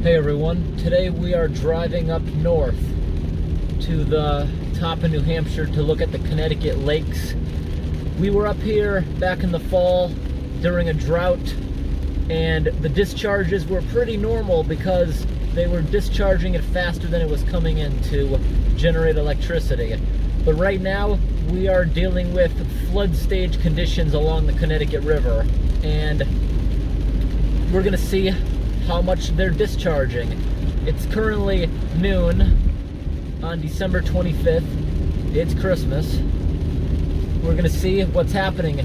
Hey everyone, today we are driving up north to the top of New Hampshire to look at the Connecticut lakes. We were up here back in the fall during a drought, and the discharges were pretty normal because they were discharging it faster than it was coming in to generate electricity. But right now we are dealing with flood stage conditions along the Connecticut River, and we're gonna see how much they're discharging. It's currently noon on December 25th. It's Christmas. We're gonna see what's happening.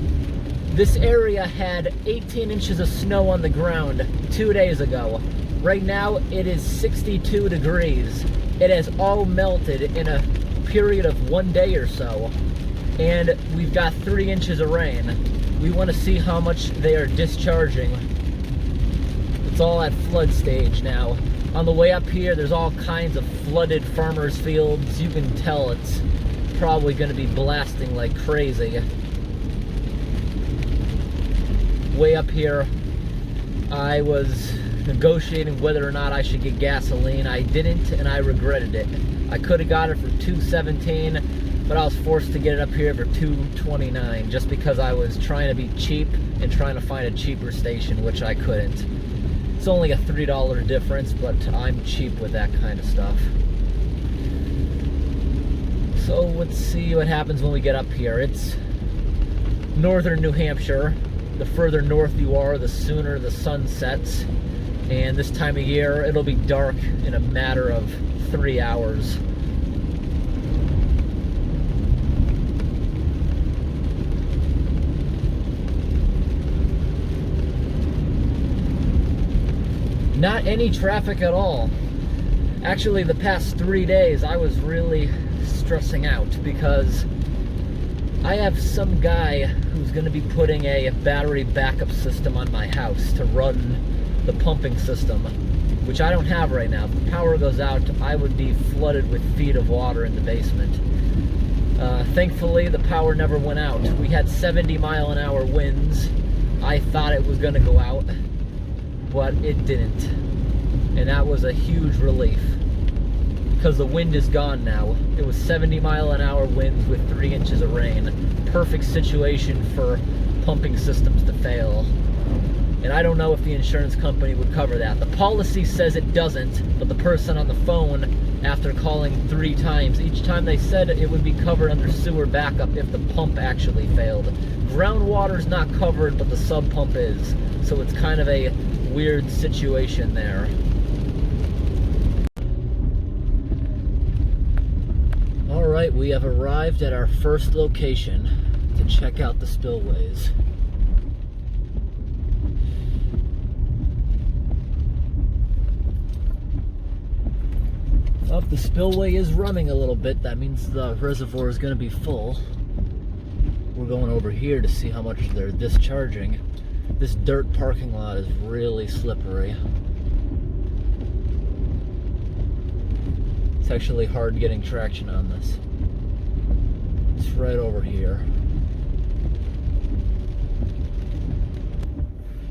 This area had 18 inches of snow on the ground 2 days ago. Right now it is 62 degrees. It has all melted in a period of 1 day or so. And we've got 3 inches of rain. We want to see how much they are discharging. It's all at flood stage now. On the way up here, there's all kinds of flooded farmers' fields. You can tell it's probably going to be blasting like crazy. Way up here, I was negotiating whether or not I should get gasoline. I didn't, and I regretted it. I could have got it for $2.17, but I was forced to get it up here for $2.29 just because I was trying to be cheap and trying to find a cheaper station, which I couldn't. It's only a $3 difference, but I'm cheap with that kind of stuff. So let's see what happens when we get up here. It's northern New Hampshire. The further north you are, the sooner the sun sets. And this time of year, it'll be dark in a matter of 3 hours. Not any traffic at all. Actually, the past 3 days, I was really stressing out because I have some guy who's going to be putting a battery backup system on my house to run the pumping system, which I don't have right now. If the power goes out, I would be flooded with feet of water in the basement. Thankfully, the power never went out. We had 70-mile-an-hour winds. I thought it was going to go out, but it didn't. And that was a huge relief because the wind is gone now. It was 70-mile-an-hour winds with 3 inches of rain. Perfect situation for pumping systems to fail. And I don't know if the insurance company would cover that. The policy says it doesn't, but the person on the phone, after calling 3 times, each time they said it would be covered under sewer backup if the pump actually failed. Groundwater's not covered, but the sub pump is. So it's kind of a weird situation there. Alright, we have arrived at our first location to check out the spillways. Oh, the spillway is running a little bit. That means the reservoir is going to be full. We're going over here to see how much they're discharging. This dirt parking lot is really slippery. It's actually hard getting traction on this. It's right over here.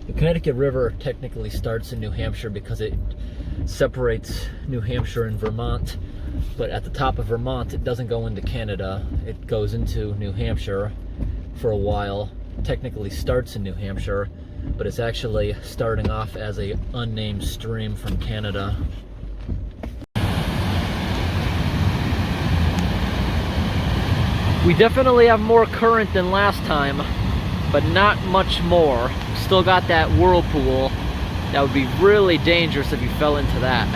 The Connecticut River technically starts in New Hampshire because it separates New Hampshire and Vermont, but at the top of Vermont it doesn't go into Canada. It goes into New Hampshire for a while. Technically starts in New Hampshire, but it's actually starting off as a unnamed stream from Canada. We definitely have more current than last time, but not much more. Still got that whirlpool. That would be really dangerous if you fell into that.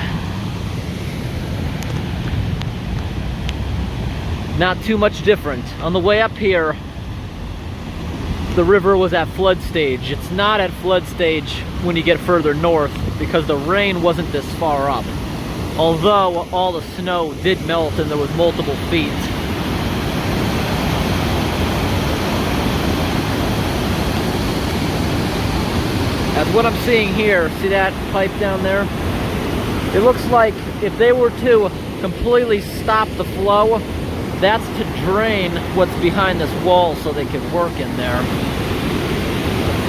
Not too much different. On the way up here, the river was at flood stage. It's not at flood stage when you get further north because the rain wasn't this far up. Although all the snow did melt and there was multiple feet. That's what I'm seeing here. See that pipe down there? It looks like if they were to completely stop the flow, that's to drain what's behind this wall so they can work in there.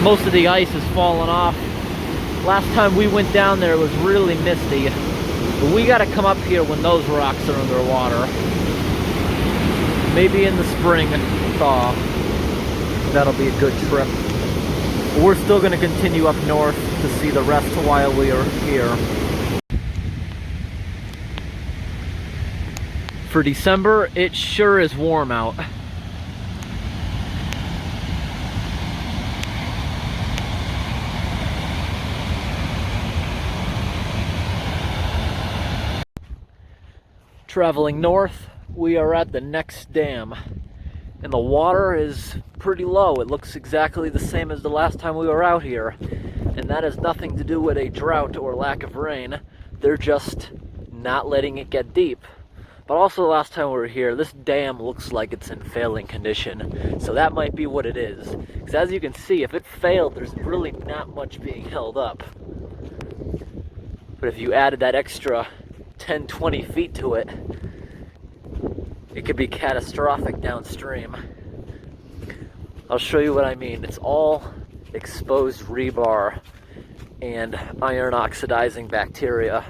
Most of the ice has fallen off. Last time we went down there, it was really misty. But we gotta come up here when those rocks are underwater. Maybe in the spring thaw. That'll be a good trip. But we're still gonna continue up north to see the rest while we are here. For December, it sure is warm out. Traveling north, we are at the next dam, and the water is pretty low. It looks exactly the same as the last time we were out here, and that has nothing to do with a drought or lack of rain. They're just not letting it get deep. But also the last time we were here, this dam looks like it's in failing condition, so that might be what it is. Because as you can see, if it failed, there's really not much being held up. But if you added that extra 10-20 feet to it, it could be catastrophic downstream. I'll show you what I mean. It's all exposed rebar and iron oxidizing bacteria,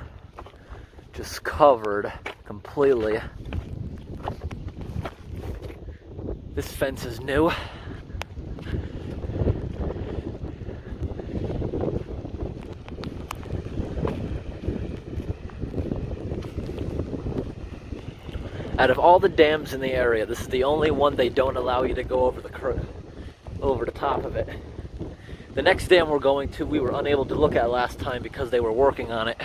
just covered completely. This fence is new. Out of all the dams in the area, this is the only one they don't allow you to go over the top of it. The next dam we're going to, we were unable to look at last time because they were working on it.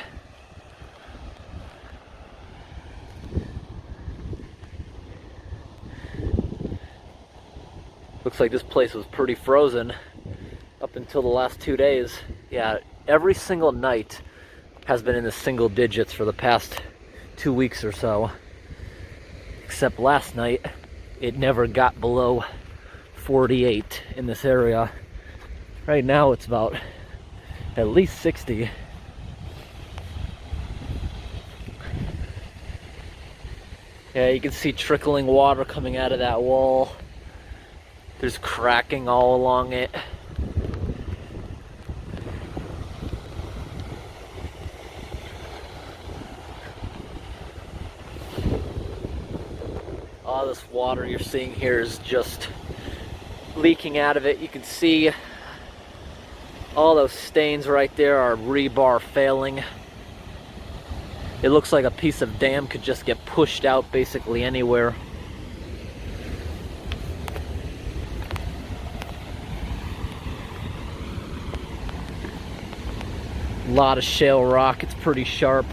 Looks like this place was pretty frozen up until the last 2 days. Yeah, every single night has been in the single digits for the past 2 weeks or so. Except last night, it never got below 48 in this area. Right now it's about at least 60. Yeah, you can see trickling water coming out of that wall. There's cracking all along it. All this water you're seeing here is just leaking out of it. You can see all those stains right there are rebar failing. It looks like a piece of dam could just get pushed out basically anywhere. A lot of shale rock. It's pretty sharp.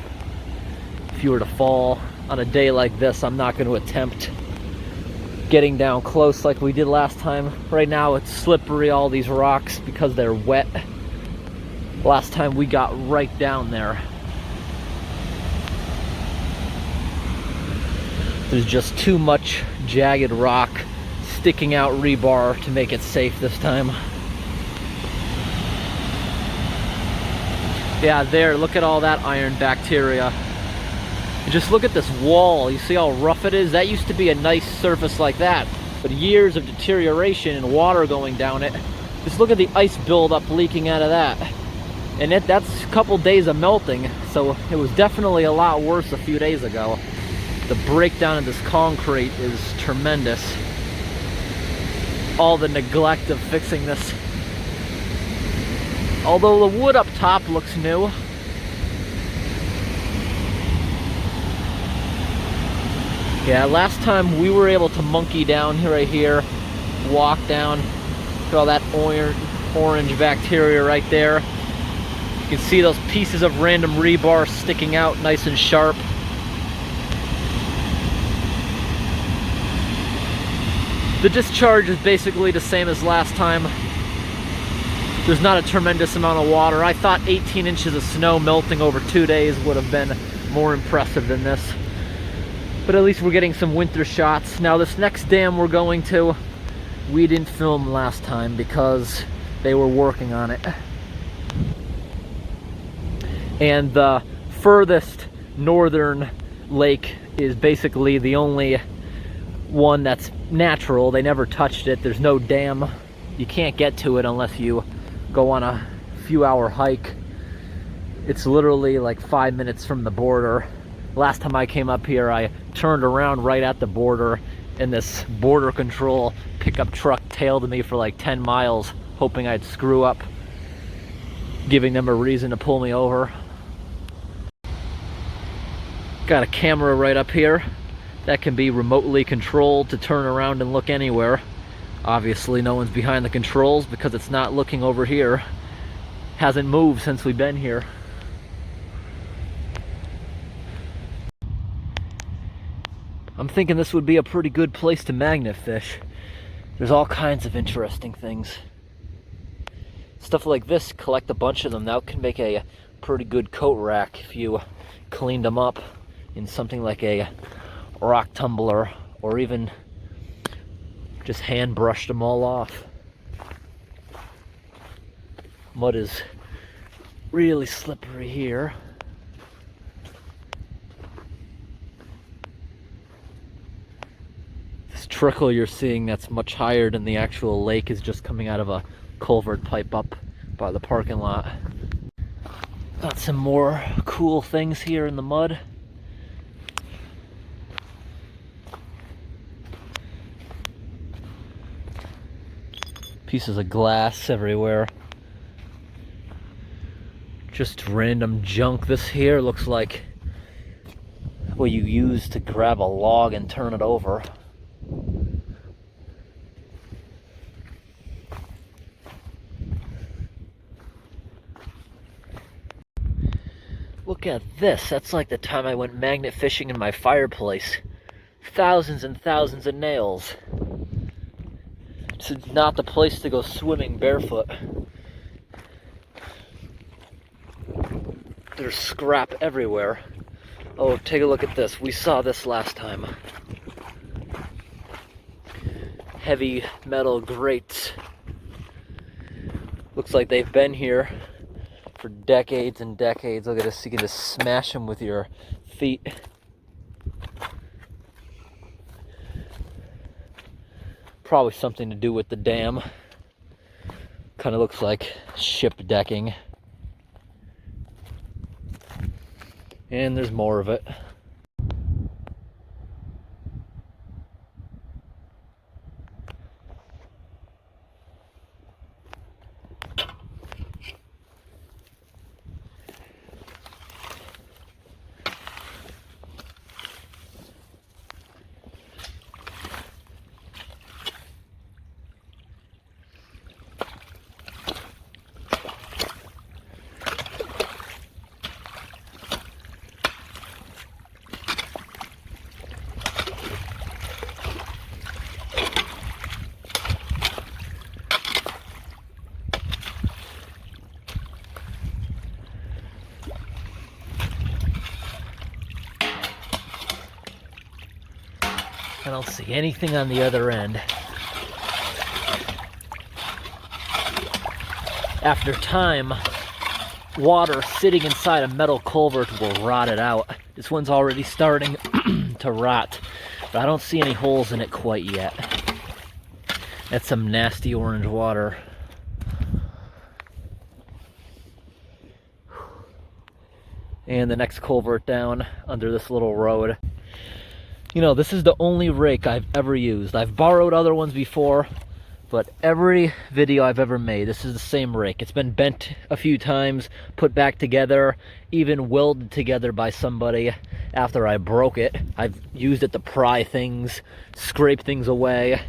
If you were to fall on a day like this, I'm not going to attempt getting down close like we did last time. Right now it's slippery, all these rocks, because they're wet. Last time we got right down there. There's just too much jagged rock sticking out rebar to make it safe this time. Yeah, there, look at all that iron bacteria. Just look at this wall. You see how rough it is? That used to be a nice surface like that, but years of deterioration and water going down it. Just look at the ice buildup leaking out of that. And that's a couple days of melting, so it was definitely a lot worse a few days ago. The breakdown of this concrete is tremendous. All the neglect of fixing this. Although the wood up top looks new. Yeah, last time we were able to monkey down here, right here, walk down. Look at all that orange bacteria right there. You can see those pieces of random rebar sticking out nice and sharp. The discharge is basically the same as last time. There's not a tremendous amount of water. I thought 18 inches of snow melting over 2 days would have been more impressive than this. But at least we're getting some winter shots. Now this next dam we're going to, we didn't film last time because they were working on it. And the furthest northern lake is basically the only one that's natural. They never touched it. There's no dam. You can't get to it unless you go on a few-hour hike. It's literally like 5 minutes from the border. Last time I came up here, I turned around right at the border, and this border control pickup truck tailed me for like 10 miles, hoping I'd screw up, giving them a reason to pull me over. Got a camera right up here that can be remotely controlled to turn around and look anywhere. Obviously no one's behind the controls because it's not looking over here. Hasn't moved since we've been here. I'm thinking this would be a pretty good place to magnet fish. There's all kinds of interesting things. Stuff like this, collect a bunch of them. That can make a pretty good coat rack if you cleaned them up in something like a rock tumbler, or even just hand brushed them all off. Mud is really slippery here. This trickle you're seeing that's much higher than the actual lake is just coming out of a culvert pipe up by the parking lot. Got some more cool things here in the mud. Pieces of glass everywhere. Just random junk. This here looks like what you use to grab a log and turn it over. Look at this. That's like the time I went magnet fishing in my fireplace. Thousands and thousands of nails. It's not the place to go swimming barefoot. There's scrap everywhere. Oh, take a look at this. We saw this last time. Heavy metal grates. Looks like they've been here for decades and decades. Look at this. You can just smash them with your feet. Probably something to do with the dam. Kind of looks like ship decking. And there's more of it. I don't see anything on the other end. After time, water sitting inside a metal culvert will rot it out. This one's already starting to rot, but I don't see any holes in it quite yet. That's some nasty orange water. And the next culvert down under this little road. You know, this is the only rake I've ever used. I've borrowed other ones before, but every video I've ever made, this is the same rake. It's been bent a few times, put back together, even welded together by somebody after I broke it. I've used it to pry things, scrape things away.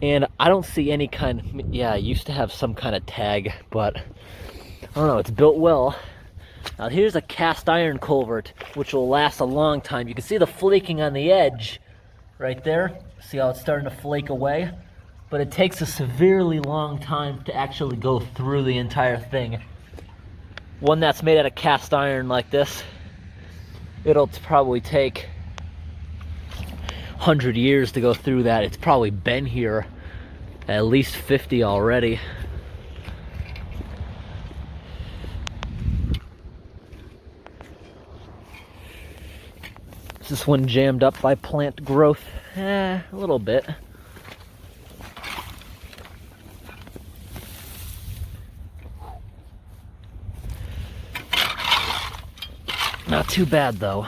And I don't see any kind of, yeah, I used to have some kind of tag, but I don't know, it's built well. Now here's a cast iron culvert, which will last a long time. You can see the flaking on the edge right there. See how it's starting to flake away? But it takes a severely long time to actually go through the entire thing. One that's made out of cast iron like this, it'll probably take 100 years to go through that. It's probably been here at least 50 already. Is this one jammed up by plant growth? A little bit. Not too bad though.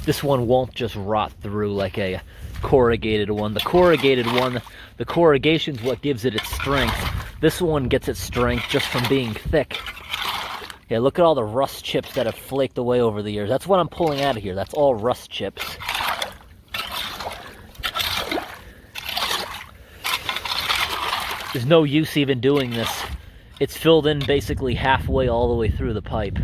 This one won't just rot through like a corrugated one. The corrugation's what gives it its strength. This one gets its strength just from being thick. Yeah, look at all the rust chips that have flaked away over the years. That's what I'm pulling out of here. That's all rust chips. There's no use even doing this. It's filled in basically halfway all the way through the pipe.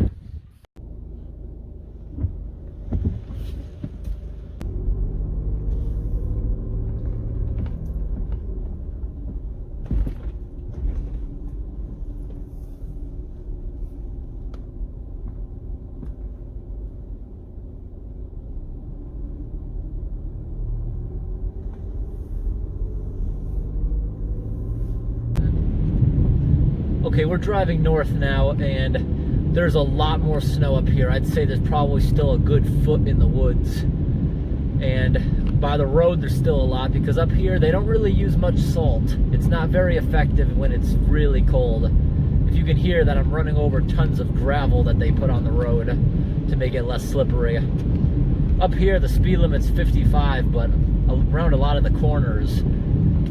Okay, we're driving north now, and there's a lot more snow up here. I'd say there's probably still a good foot in the woods. And by the road, there's still a lot, because up here, they don't really use much salt. It's not very effective when it's really cold. If you can hear that, I'm running over tons of gravel that they put on the road to make it less slippery. Up here, the speed limit's 55, but around a lot of the corners,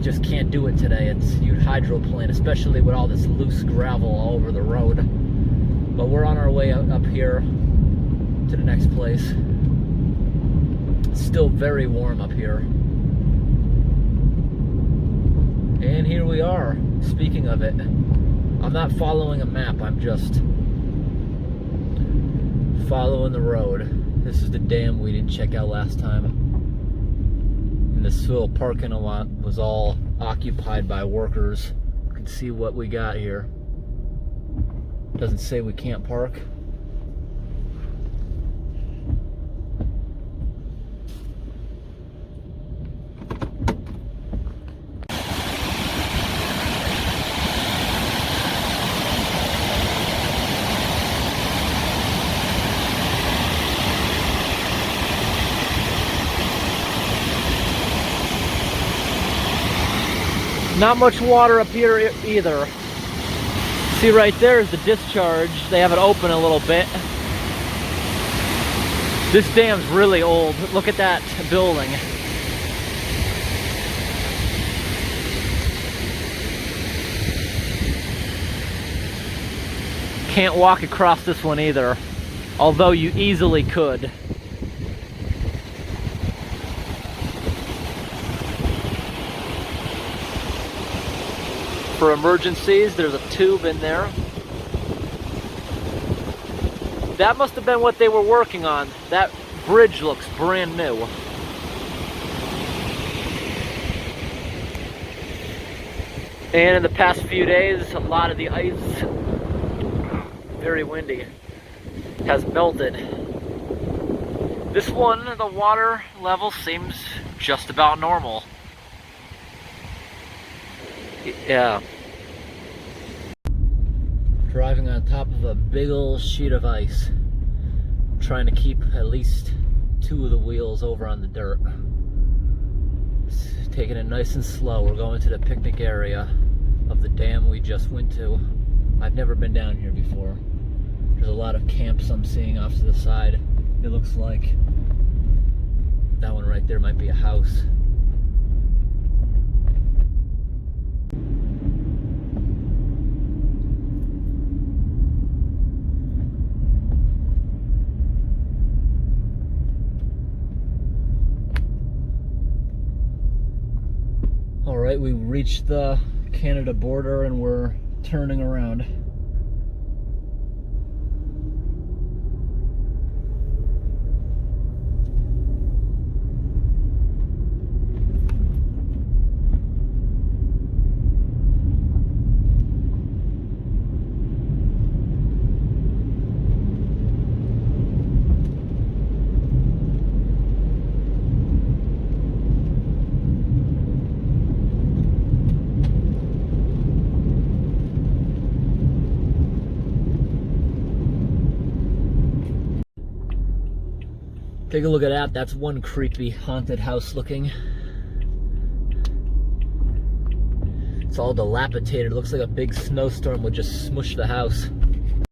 just can't do it today. You'd hydroplane, especially with all this loose gravel all over the road. But we're on our way up here to the next place. It's still very warm up here. And here we are. Speaking of it, I'm not following a map, I'm just following the road. This is the dam we didn't check out last time. This little parking lot was all occupied by workers. You can see what we got here. Doesn't say we can't park. Not much water up here either. See right there is the discharge. They have it open a little bit. This dam's really old. Look at that building. Can't walk across this one either, although you easily could. For emergencies, there's a tube in there. That must have been what they were working on. That bridge looks brand new. And in the past few days, a lot of the ice, very windy, has melted. This one, the water level seems just about normal. Yeah. Driving on top of a big old sheet of ice. I'm trying to keep at least two of the wheels over on the dirt. Just taking it nice and slow. We're going to the picnic area of the dam we just went to. I've never been down here before. There's a lot of camps I'm seeing off to the side. It looks like that one right there might be a house. Alright, we reached the Canada border and we're turning around. Take a look at that. That's one creepy haunted house looking. It's all dilapidated. It looks like a big snowstorm would just smush the house.